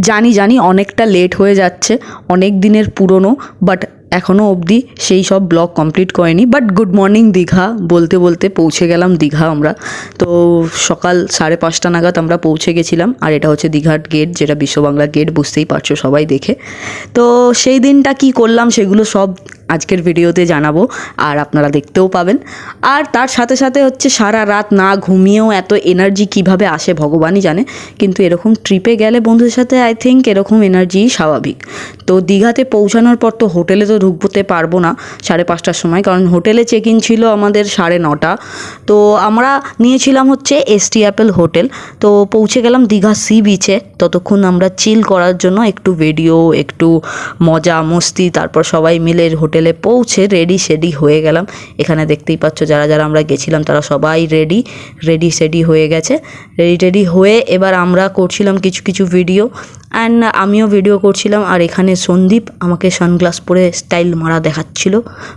জানি জানি অনেকটা লেট হয়ে যাচ্ছে, অনেক দিনের পুরনো, বাট এখনও অবধি সেই সব ব্লগ কমপ্লিট করেনি। বাট গুড মর্নিং দীঘা বলতে বলতে পৌঁছে গেলাম দীঘা আমরা। তো সকাল 5:30 নাগাদ আমরা পৌঁছে গেছিলাম। আর এটা হচ্ছে দীঘার গেট, যেটা বিশ্ববাংলা গেট, বুঝতেই পারছো সবাই দেখে। তো সেই দিনটা কি করলাম সেগুলো সব আজকের ভিডিওতে জানাবো, আর আপনারা দেখতেও পাবেন। আর তার সাথে সাথে হচ্ছে সারা রাত না ঘুমিয়েও এত এনার্জি কিভাবে আসে ভগবানই জানে, কিন্তু এরকম ট্রিপে গেলে বন্ধুদের সাথে আই থিঙ্ক এরকম এনার্জি স্বাভাবিক। তো দীঘাতে পৌঁছানোর পর তো হোটেলে তো ঢুকতে পারবো না 5:30টার সময়, কারণ হোটেলে চেক ইন ছিল আমাদের 9:30। তো আমরা নিয়েছিলাম হচ্ছে এসটি অ্যাপেল হোটেল। তো পৌঁছে গেলাম দীঘা সি বিচে। ততক্ষণ আমরা চিল করার জন্য একটু ভিডিও, একটু মজা মস্তি, তারপর সবাই মিলে হোটেলে পৌঁছে রেডি হয়ে গেলাম। এখানে দেখতেই পাচ্ছ যারা যারা আমরা গেছিলাম তারা সবাই রেডি হয়ে গেছে। রেডি হয়ে এবার আমরা করছিলাম কিছু কিছু ভিডিও, অ্যান্ড আমিও ভিডিও করছিলাম। আর এখানে সন্দীপ আমাকে সানগ্লাস পরে স্টাইল মারা দেখাচ্ছিল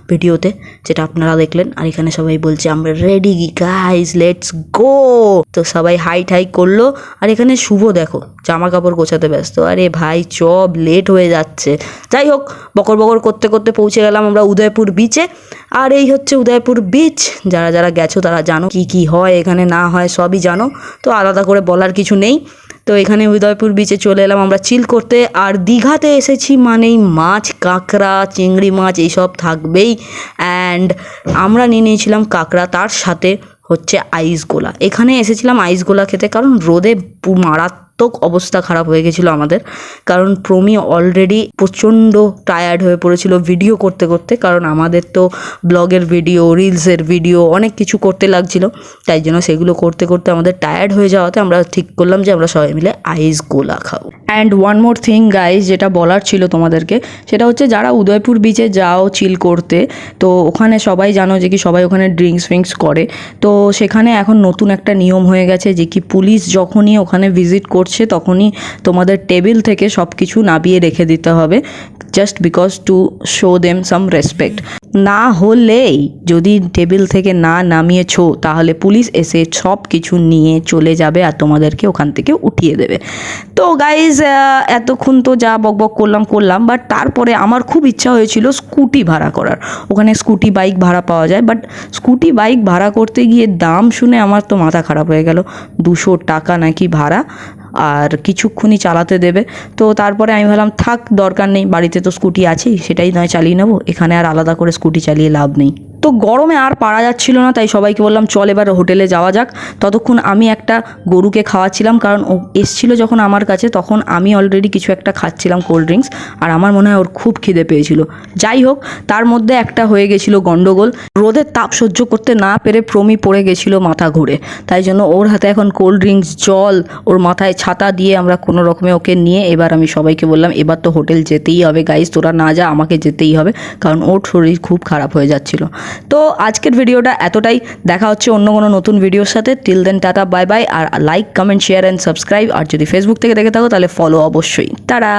ভিডিওতে, যেটা আপনারা দেখলেন। আর এখানে সবাই বলছে আমরা রেডি গাইজ, লেটস গো। তো সবাই হাই করলো। আর এখানে শুভ দেখো জামা কাপড় গোছাতে ব্যস্ত। আরে ভাই চব লেট হয়ে যাচ্ছে। যাই হোক, বকর করতে করতে পৌঁছে গেলাম আমরা উদয়পুর বিচে। আর এই হচ্ছে উদয়পুর বিচ। যারা যারা গেছো তারা জানো কি হয় এখানে, না হয় সবই জানো, তো আলাদা করে বলার কিছু নেই। তো এখানে উদয়পুর বিচে চলে এলাম আমরা চিল করতে। আর দীঘাতে এসেছি মানেই মাছ, কাঁকড়া, চিংড়ি মাছ এইসব থাকবেই। অ্যান্ড আমরা নিয়ে নিয়েছিলাম কাঁকড়া, তার সাথে হচ্ছে আইস গোলা। এখানে এসেছিলাম আইস গোলা খেতে, কারণ রোদে মারাত্মক অবস্থা খারাপ হয়ে গেছিলো আমাদের। কারণ প্রমি অলরেডি প্রচণ্ড টায়ার্ড হয়ে পড়েছিল ভিডিও করতে করতে, কারণ আমাদের তো ব্লগের ভিডিও, রিলসের ভিডিও অনেক কিছু করতে লাগছিল। তাই জন্য সেগুলো করতে করতে আমাদের টায়ার্ড হয়ে যাওয়াতে আমরা ঠিক করলাম যে আমরা সবাই মিলে আইস গোলা খাবো। And one more thing guys, যেটা বলার ছিল তোমাদেরকে, সেটা হচ্ছে যারা উদয়পুর বিচে যাও চিল করতে, তো ওখানে সবাই জানো যে কি সবাই ওখানে ড্রিঙ্কস করে। তো সেখানে এখন নতুন একটা নিয়ম হয়ে গেছে যে কি পুলিশ যখনই ওখানে ভিজিট করছে তখনই তোমাদের টেবিল থেকে সব কিছু নামিয়ে রেখে দিতে হবে, just because to show them some respect. না হলেই যদি টেবিল থেকে না নামিয়েছো তাহলে পুলিশ এসে সব কিছু নিয়ে চলে যাবে আর তোমাদেরকে ওখান থেকে উঠিয়ে দেবে। তো গাইজ এতক্ষণ তো যা বকবক করলাম, বাট তারপরে আমার খুব ইচ্ছা হয়েছিল স্কুটি ভাড়া করার। ওখানে স্কুটি বাইক ভাড়া পাওয়া যায়, বাট স্কুটি বাইক ভাড়া করতে গিয়ে দাম শুনে আমার তো মাথা খারাপ হয়ে গেল। 200 টাকা নাকি ভাড়া, আর কিছুক্ষণই চালাতে দেবে। তো তারপরে আমি ভাবলাম থাক, দরকার নেই, বাড়িতে তো স্কুটি আছেই, সেটাই নয় চালিয়ে নেবো, এখানে আর আলাদা করে স্কুটি চালিয়ে লাভ নেই। তো গরমে আর পারা যাচ্ছিল না, তাই সবাইকে বললাম চল এবার হোটেলে যাওয়া যাক। ততক্ষণ আমি একটা গরুকে খাওয়াচ্ছিলাম, কারণ ও এসেছিলো যখন আমার কাছে তখন আমি অলরেডি কিছু একটা খাচ্ছিলাম কোল্ড ড্রিঙ্কস, আর আমার মনে হয় ওর খুব খিদে পেয়েছিল। যাই হোক, তার মধ্যে একটা হয়ে গেছিলো গন্ডগোল। রোদের তাপ সহ্য করতে না পেরে প্রমি পড়ে গেছিলো মাথা ঘুরে, তাই জন্য ওর হাতে এখন কোল্ড ড্রিঙ্কস, জল, ওর মাথায় ছাতা দিয়ে আমরা কোনো রকমে ওকে নিয়ে এবার আমি সবাইকে বললাম এবার তো হোটেল যেতেই হবে গাইজ, তোরা না যা আমাকে যেতেই হবে, কারণ ওর শরীর খুব খারাপ হয়ে যাচ্ছিলো। তো আজকের ভিডিওটা এতটাই, দেখা হচ্ছে অন্য কোনো নতুন ভিডিওর সাথে। Till then tata, bye bye. আর like, comment, share and subscribe. আর যদি ফেসবুক থেকে দেখে থাকো তাহলে ফলো অবশ্যই। টাটা।